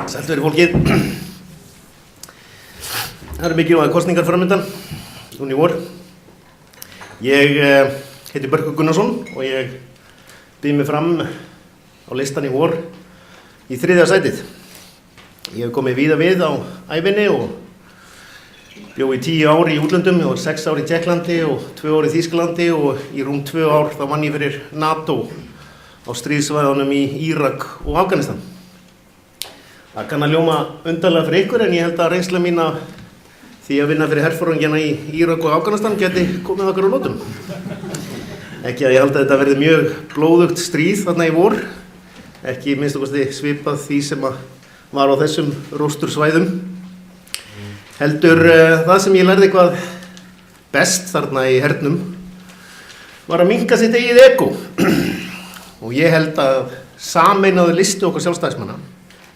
Sælt verið fólkið. Það eru mikilvægar kosningar framundan núna í vor. Ég heiti Börkur Gunnarsson og ég býð mig fram á listan í vor í 3. sætið. Ég hef komið víða við á ævinni og bjó í 10 ár í útlöndum og 6 ár í Tékklandi og 2 ár í Þýskalandi og í rúm 2 ár þá vann ég fyrir NATO á stríðsvæðunum í Írak og Afganistan. Það kann að ljóma undarlega fyrir ykkur en ég held að reynsla mín af því að vinna fyrir herforingjana í Írak og Afganistan geti komið okkur á nótum. Ekki að ég held að þetta verði mjög blóðugt stríð þarna í vor, ekki minnst okkarsti svipað því sem var á þessum róstursvæðum. Heldur það sem ég lærði hvað best þarna í hernum var að minnka sitt eigið ego. Og ég held að sameinaði listi okkar sjálfstæðismanna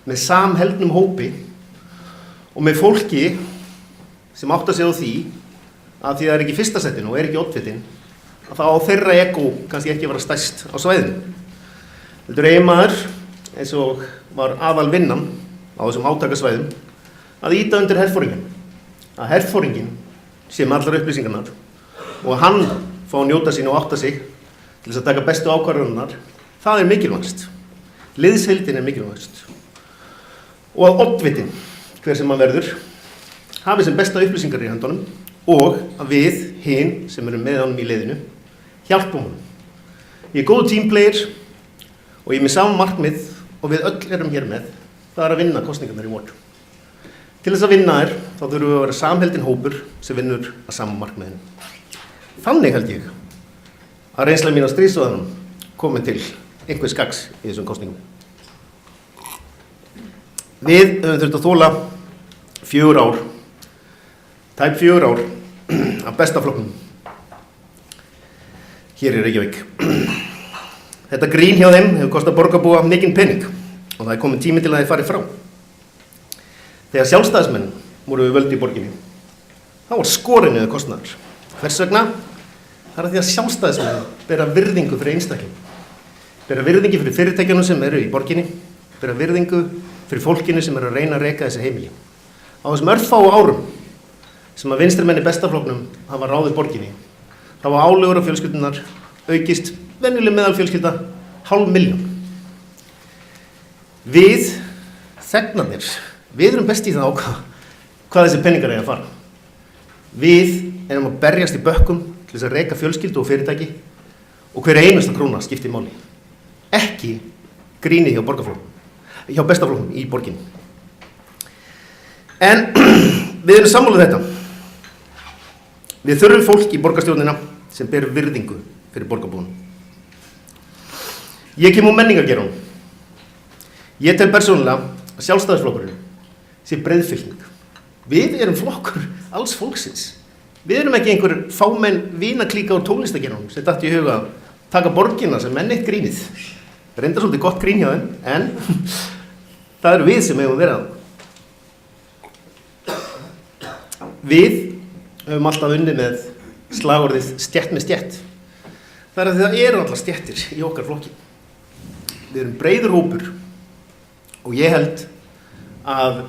með samheldnum hópi og með fólki sem áttar sig á því að því það er ekki fyrsta settinu og er ekki oddvitin að þá á þeirra ego kannski ekki að vera stærst á svæðinu. Þetta er eiginmaður eins og var aðal vinnan á þessum átakasvæðum að ýta undir herforingin. Að herforingin sé með allar upplýsingarnar og hann fá að njóta sín og átta sig til þess að taka bestu ákvarðanirnar. Það er mikilvægast. Liðsheildin er mikilvægast. Og að oddvitin, hver sem hann verður, hafi sem besta upplýsingar í höndunum og að við, hin sem erum með honum í liðinu, hjálpum honum. Ég er góð teamplayer og ég er með sama markmið og við öll erum hér með, það er að vinna kosningarnar í vor. Til þess að vinna þá þurfum við að vera samheldinn hópur sem vinnur að sama markmiðinu. Þannig held ég að reynsla mín á stríðsvæðunum komið til einhvers gagns í þessum kosningum. Við höfum þurft að þola 4 ár, tæp 4 ár af besta flokknum hér í Reykjavík. Þetta grín hjá þeim hefur kostað borgarbúa mikinn pening og það er komin tími til að þeir fari frá. Þegar sjálfstæðismenn voru við völd í borginni, þá var skorinn niður kostnaður. Hvers vegna? Það er að því að sjálfstæðismenn bera virðingu fyrir einstakling, bera virðingu fyrir fyrirtækjunum sem eru í borginni, bera virðingu fyrir fólkinu sem að reyna að reka þessi heimili. Á þessum örfáu árum sem að vinstrimenn í bestaflokknum hafa ráðið borginni, þá var álögur á fjölskyldunar aukist venjuleg meðalfjölskylda 500.000. Við, þegnarnir, við erum best í það á hvað þessi peningar eiga að fara. Við erum að berjast í bökkum til þess að reka fjölskyldu og fyrirtæki og hver einasta króna skiptir máli. Ekki grínið hjá borgarflokknum. Hjá bestaflokknum í borginni. En við erum sammála þetta. Við þurfum fólk í borgarstjórnina sem ber virðingu fyrir borgarbúunum. Ég kem úr menningargeiranum. Ég tel persónulega að sjálfstæðisflokkurinn sé breiðfylking. Við erum flokkur alls fólksins. Við erum ekki einhver fámenn vínaklíka úr tónlistageiranum sem datt í huga að taka borgina sem enn eitt grínið. Reyndar svolítið gott grín hjá þeim, en það eru við sem hefum verið. Við höfum alltaf unnið með slagorðið stétt með stétt. Það er að það eru allar stéttir í okkar flokki. Við erum breiður hópur og ég held að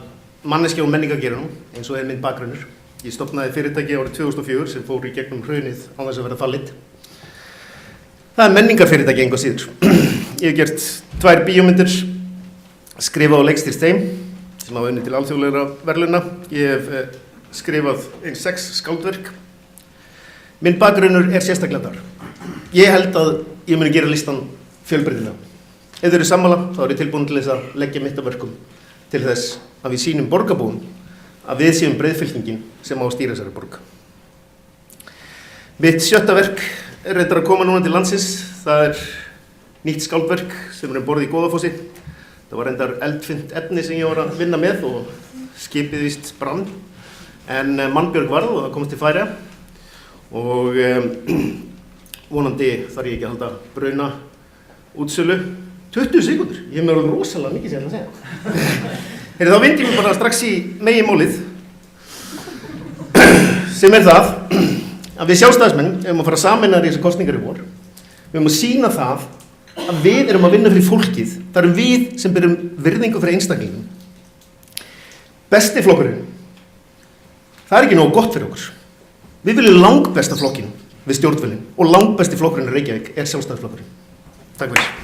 manneskja og menningargeiranum, eins og er minn bakgrunnur. Ég stofnaði fyrirtæki árið 2004 sem fór í gegnum hrunið án þess að vera fallið. Það er menningarfyrirtæki engu síður. Ég hef gert 2 bíómyndir, skrifað og leikstýrt þeim sem hafa unnið til alþjóðlegra verðlauna. Ég hef skrifað 6 skáldverk. Minn bakgrunnur er sérstaklega þar. Ég held að ég muni gera listan fjölbreytilega. Ef þau eru sammála, þá er ég tilbúin til þess að leggja mitt af verkum til þess að við sýnum borgarbúum að við séum breiðfylkingin sem á að stýra þessari borg. Mitt 7. verk er reyndar að koma núna til landsins. Það er nýtt skáldverk sem er borð í Goðafossi. Það var reyndar eldfimt efni sem ég var að vinna með og skipið víst brann. En mannbjörg varð og það komst til Færeyja. Og vonandi þarf ég ekki að halda bruna útsölu. 20 sekúndur, ég hef mér alveg rosalega mikið sem að segja. Þá vindi ég mig bara strax í meginmálið sem er það að við sjálfstæðismenn erum að fara saman í þessu kosningar í vor. Við erum að sýna það að við erum að vinna fyrir fólkið. Það erum við sem berum virðingu fyrir einstaklingum besti flokkurinn, það er ekki nógu gott fyrir okkur. Við viljum langbesta flokkinn við stjórnvölinn og langbesti flokkurinn í Reykjavík er Sjálfstæðisflokkurinn. Takk fyrir.